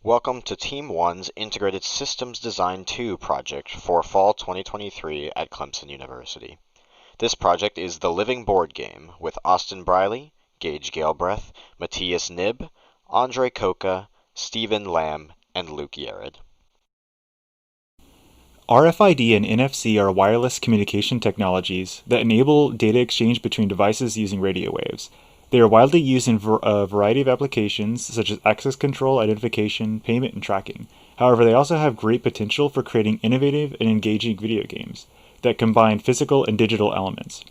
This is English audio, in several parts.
Welcome to Team 1's Integrated Systems Design 2 project for Fall 2023 at Clemson University. This project is the Living Board Game with Austin Briley, Gage Gailbreath, Mattias Knibbe, Andre Koka, Stephen Lamb, and Luke Yarid. RFID and NFC are wireless communication technologies that enable data exchange between devices using radio waves. They are widely used in a variety of applications, such as access control, identification, payment, and tracking. However, they also have great potential for creating innovative and engaging video games that combine physical and digital elements.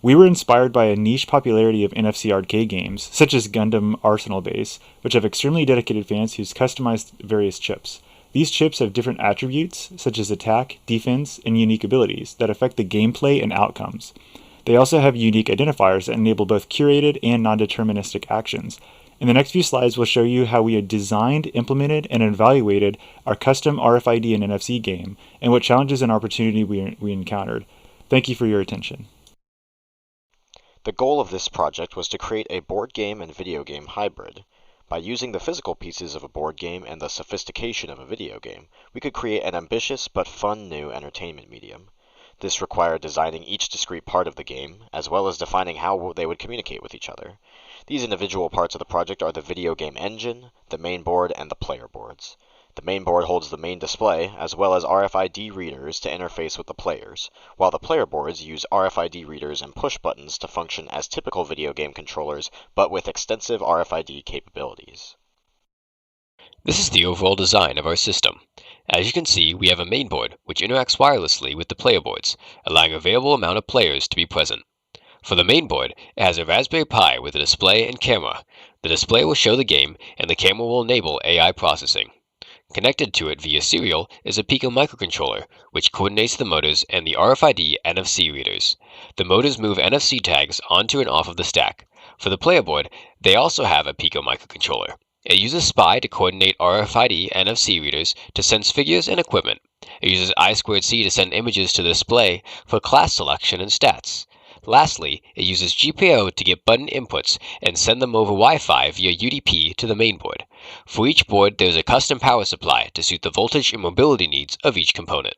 We were inspired by a niche popularity of NFC arcade games, such as Gundam Arsenal Base, which have extremely dedicated fans who customize various chips. These chips have different attributes, such as attack, defense, and unique abilities that affect the gameplay and outcomes. They also have unique identifiers that enable both curated and non-deterministic actions. In the next few slides, we'll show you how we had designed, implemented, and evaluated our custom RFID and NFC game, and what challenges and opportunity we encountered. Thank you for your attention. The goal of this project was to create a board game and video game hybrid. By using the physical pieces of a board game and the sophistication of a video game, we could create an ambitious but fun new entertainment medium. This required designing each discrete part of the game, as well as defining how they would communicate with each other. These individual parts of the project are the video game engine, the main board, and the player boards. The main board holds the main display, as well as RFID readers to interface with the players, while the player boards use RFID readers and push buttons to function as typical video game controllers, but with extensive RFID capabilities. This is the overall design of our system. As you can see, we have a mainboard which interacts wirelessly with the player boards, allowing a available amount of players to be present. For the mainboard, it has a Raspberry Pi with a display and camera. The display will show the game, and the camera will enable AI processing. Connected to it via serial is a Pico microcontroller, which coordinates the motors and the RFID NFC readers. The motors move NFC tags onto and off of the stack. For the player board, they also have a Pico microcontroller. It uses SPI to coordinate RFID NFC readers to sense figures and equipment. It uses I2C to send images to the display for class selection and stats. Lastly, it uses GPIO to get button inputs and send them over Wi-Fi via UDP to the mainboard. For each board, there is a custom power supply to suit the voltage and mobility needs of each component.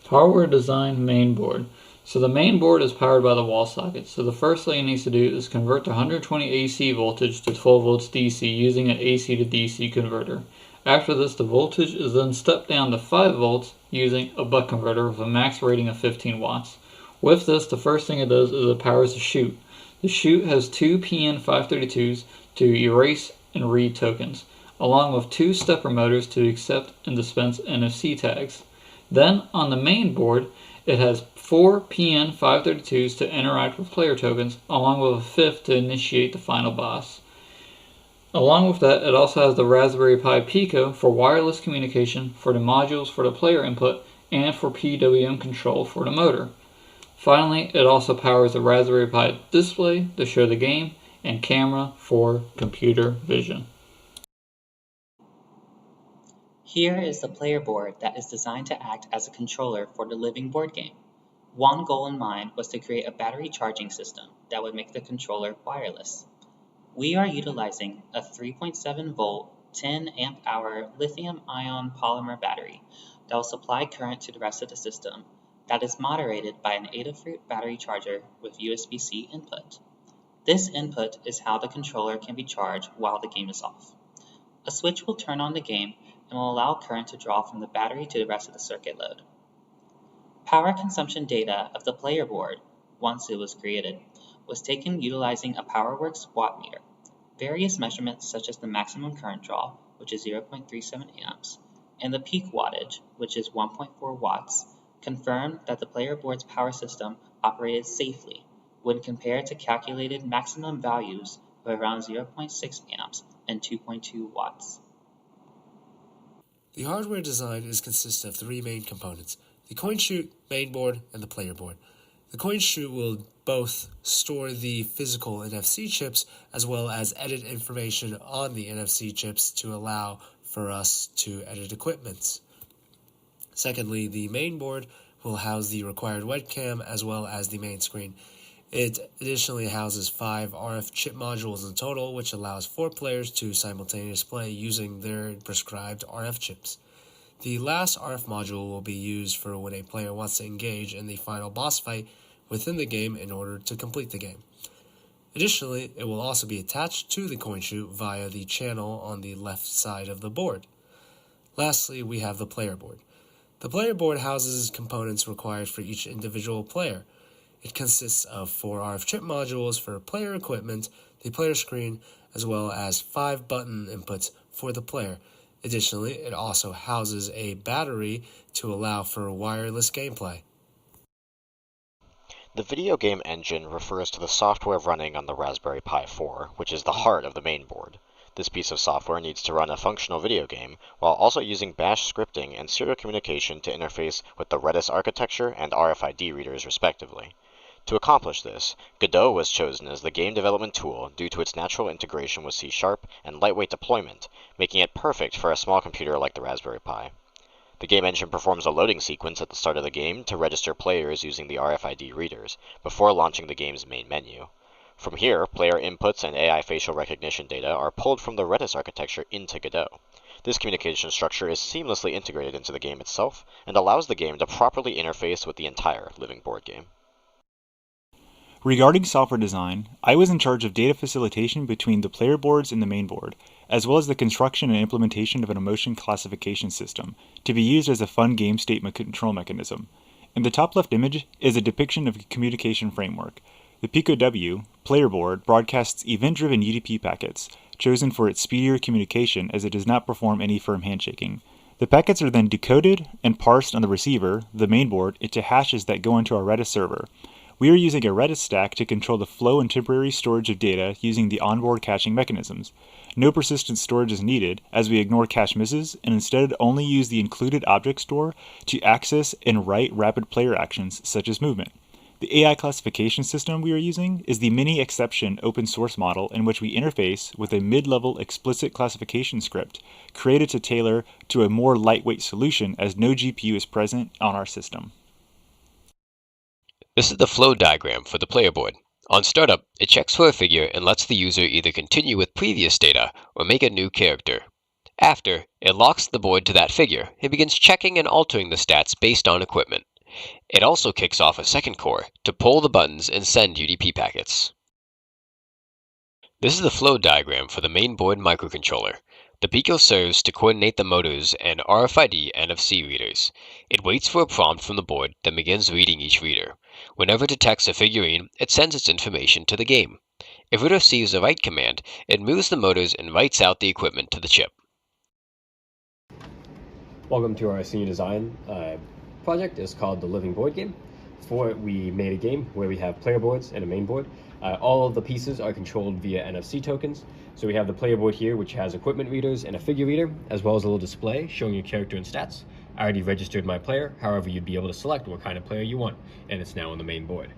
Hardware design mainboard. So the main board is powered by the wall socket. So the first thing it needs to do is convert the 120 AC voltage to 12 volts DC using an AC to DC converter. After this, the voltage is then stepped down to 5 volts using a buck converter with a max rating of 15 watts. With this, the first thing it does is it powers the chute. The chute has two PN532s to erase and read tokens, along with two stepper motors to accept and dispense NFC tags. Then, on the main board, it has four PN532s to interact with player tokens, along with a fifth to initiate the final boss. Along with that, it also has the Raspberry Pi Pico for wireless communication for the modules for the player input and for PWM control for the motor. Finally, it also powers the Raspberry Pi display to show the game and camera for computer vision. Here is the player board that is designed to act as a controller for the living board game. One goal in mind was to create a battery charging system that would make the controller wireless. We are utilizing a 3.7 volt, 10 amp hour lithium-ion polymer battery that will supply current to the rest of the system that is moderated by an Adafruit battery charger with USB-C input. This input is how the controller can be charged while the game is off. A switch will turn on the game and will allow current to draw from the battery to the rest of the circuit load. Power consumption data of the player board, once it was created, was taken utilizing a PowerWorks watt meter. Various measurements such as the maximum current draw, which is 0.37 amps, and the peak wattage, which is 1.4 watts, confirmed that the player board's power system operated safely when compared to calculated maximum values of around 0.6 amps and 2.2 watts. The hardware design consists of three main components: the coin chute, mainboard, and the player board. The coin chute will both store the physical NFC chips as well as edit information on the NFC chips to allow for us to edit equipment. Secondly, the main board will house the required webcam as well as the main screen. It additionally houses 5 RF chip modules in total, which allows 4 players to simultaneously play using their prescribed RF chips. The last RF module will be used for when a player wants to engage in the final boss fight within the game in order to complete the game. Additionally, it will also be attached to the coin chute via the channel on the left side of the board. Lastly, we have the player board. The player board houses components required for each individual player. It consists of 4 RF chip modules for player equipment, the player screen, as well as 5 button inputs for the player. Additionally, it also houses a battery to allow for wireless gameplay. The video game engine refers to the software running on the Raspberry Pi 4, which is the heart of the main board. This piece of software needs to run a functional video game while also using bash scripting and serial communication to interface with the Redis architecture and RFID readers respectively. To accomplish this, Godot was chosen as the game development tool due to its natural integration with C# and lightweight deployment, making it perfect for a small computer like the Raspberry Pi. The game engine performs a loading sequence at the start of the game to register players using the RFID readers, before launching the game's main menu. From here, player inputs and AI facial recognition data are pulled from the Redis architecture into Godot. This communication structure is seamlessly integrated into the game itself, and allows the game to properly interface with the entire living board game. Regarding software design, I was in charge of data facilitation between the player boards and the main board, as well as the construction and implementation of an emotion classification system, to be used as a fun game state control mechanism. In the top left image is a depiction of a communication framework. The PicoW player board broadcasts event-driven UDP packets, chosen for its speedier communication as it does not perform any firm handshaking. The packets are then decoded and parsed on the receiver, the main board, into hashes that go into our Redis server. We are using a Redis stack to control the flow and temporary storage of data using the onboard caching mechanisms. No persistent storage is needed, as we ignore cache misses and instead only use the included object store to access and write rapid player actions such as movement. The AI classification system we are using is the mini-exception open source model in which we interface with a mid-level explicit classification script created to tailor to a more lightweight solution as no GPU is present on our system. This is the flow diagram for the player board. On startup, it checks for a figure and lets the user either continue with previous data or make a new character. After, it locks the board to that figure and begins checking and altering the stats based on equipment. It also kicks off a second core to pull the buttons and send UDP packets. This is the flow diagram for the main board microcontroller. The Pico serves to coordinate the motors and RFID NFC readers. It waits for a prompt from the board, then begins reading each reader. Whenever it detects a figurine, it sends its information to the game. If it receives a write command, it moves the motors and writes out the equipment to the chip. Welcome to our senior design project. It's called the Living Board Game. For it, we made a game where we have player boards and a main board. All of the pieces are controlled via NFC tokens. So we have the player board here, which has equipment readers and a figure reader, as well as a little display showing your character and stats. I already registered my player, however you'd be able to select what kind of player you want, and it's now on the main board.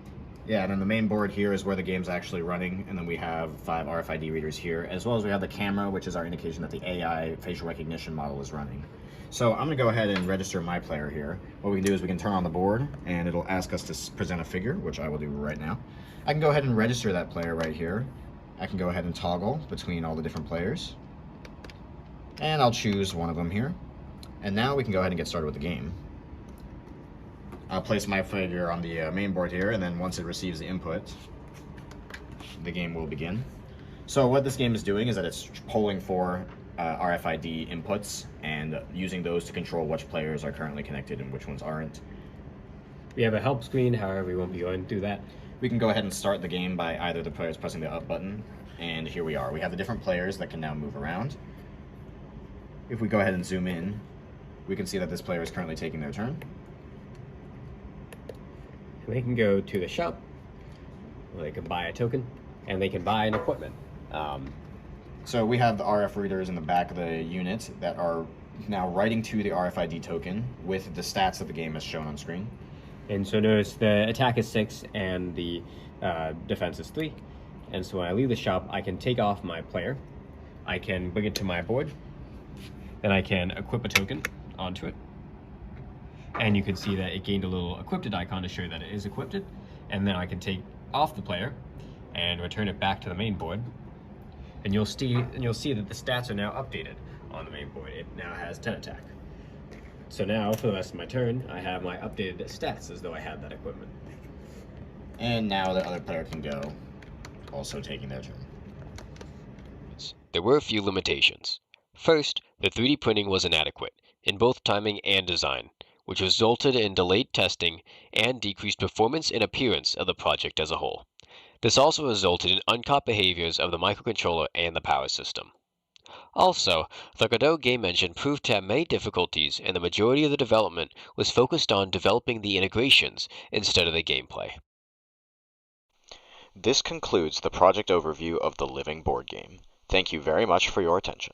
Yeah, and on the main board here is where the game's actually running, and then we have 5 RFID readers here, as well as we have the camera, which is our indication that the AI facial recognition model is running. So I'm going to go ahead and register my player here. What we can do is we can turn on the board, and it'll ask us to present a figure, which I will do right now. I can go ahead and register that player right here. I can go ahead and toggle between all the different players. And I'll choose one of them here. And now we can go ahead and get started with the game. I'll place my figure on the main board here, and then once it receives the input, the game will begin. So what this game is doing is that it's polling for RFID inputs and using those to control which players are currently connected and which ones aren't. We have a help screen, however we won't be going through that. We can go ahead and start the game by either the players pressing the up button, and here we are. We have the different players that can now move around. If we go ahead and zoom in, we can see that this player is currently taking their turn. They can go to the shop, they can buy a token, and they can buy an equipment. So we have the RF readers in the back of the unit that are now writing to the RFID token with the stats that the game has shown on screen. And so notice the attack is 6 and the defense is 3. And so when I leave the shop, I can take off my player. I can bring it to my board. Then I can equip a token onto it. And you can see that it gained a little equipped icon to show that it is equipped. And then I can take off the player and return it back to the main board, and you'll see that the stats are now updated on the main board. It now has 10 attack. So now, for the rest of my turn, I have my updated stats as though I had that equipment. And now the other player can go, also taking their turn. There were a few limitations. First, the 3D printing was inadequate, in both timing and design, which resulted in delayed testing and decreased performance and appearance of the project as a whole. This also resulted in uncaught behaviors of the microcontroller and the power system. Also, the Godot game engine proved to have many difficulties, and the majority of the development was focused on developing the integrations instead of the gameplay. This concludes the project overview of the Living Board Game. Thank you very much for your attention.